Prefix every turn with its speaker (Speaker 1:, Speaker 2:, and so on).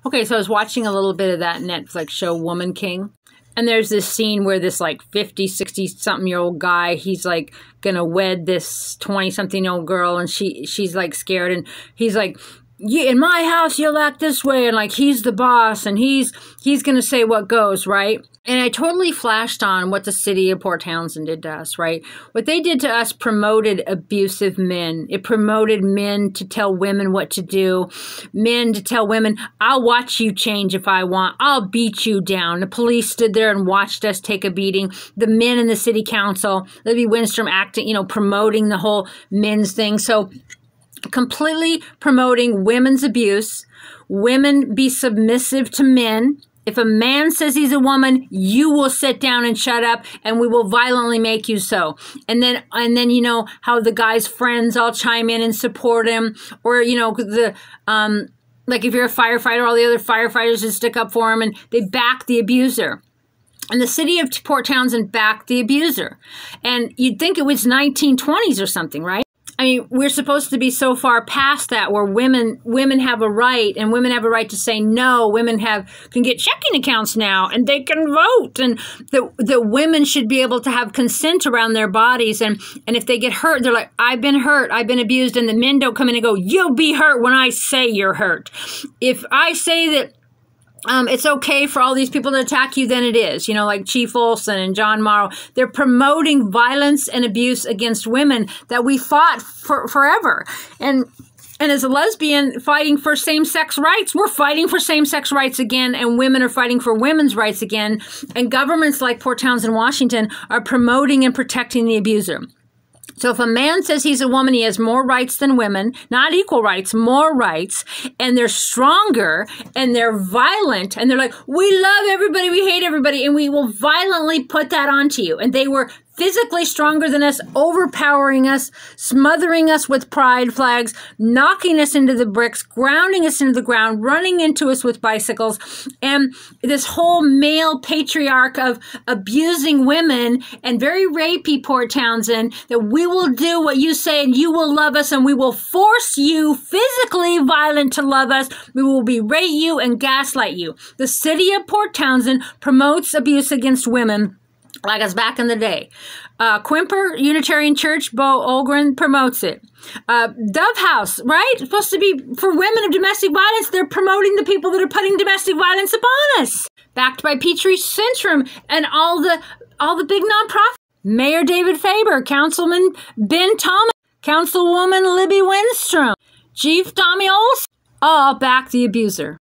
Speaker 1: Okay, so I was watching a little bit of that Netflix show, Woman King. And there's this scene where this like 50, 60-something-year-old guy, he's like going to wed this 20-something-year-old girl. And she's like scared. And he's like, yeah, in my house, you'll act this way. And like, he's the boss and he's going to say what goes, right? And I totally flashed on what the city of Port Townsend did to us, right? What they did to us promoted abusive men. It promoted men to tell women what to do. Men to tell women, I'll watch you change if I want. I'll beat you down. The police stood there and watched us take a beating. The men in the city council, Libby Winstrom acting, promoting the whole men's thing. So completely promoting women's abuse. Women be submissive to men. If a man says he's a woman, you will sit down and shut up, and we will violently make you so. And then you know how the guy's friends all chime in and support him, or like if you're a firefighter, all the other firefighters just stick up for him and they back the abuser. And the city of Port Townsend backed the abuser. And you'd think it was 1920s or something, right? I mean, we're supposed to be so far past that where women have a right, and women have a right to say no. Women can get checking accounts now, and they can vote, and the women should be able to have consent around their bodies. And if they get hurt, they're like, I've been hurt, I've been abused, and the men don't come in and go, you'll be hurt when I say you're hurt. If I say that it's okay for all these people to attack you, then it is. Like Chief Olson and John Mauro. They're promoting violence and abuse against women that we fought for forever. And as a lesbian fighting for same-sex rights, we're fighting for same-sex rights again, and women are fighting for women's rights again. And governments like Port Townsend, Washington, are promoting and protecting the abuser. So if a man says he's a woman, he has more rights than women, not equal rights, more rights, and they're stronger, and they're violent, and they're like, we love everybody, we hate everybody, and we will violently put that onto you. And they were physically stronger than us, overpowering us, smothering us with pride flags, knocking us into the bricks, grounding us into the ground, running into us with bicycles, and this whole male patriarch of abusing women and very rapey Port Townsend, that we will do what you say and you will love us, and we will force you physically violent to love us. We will berate you and gaslight you. The city of Port Townsend promotes abuse against women like us back in the day. QUIMPER, Unitarian Church, Bo Olgren promotes it. Dove House, right? It's supposed to be for women of domestic violence. They're promoting the people that are putting domestic violence upon us. Backed by Petrie Centrum and all the big nonprofits. Mayor David Faber, Councilman Ben Thomas, Councilwoman Libby Winstrom, Chief Tommy Olson, all back the abuser.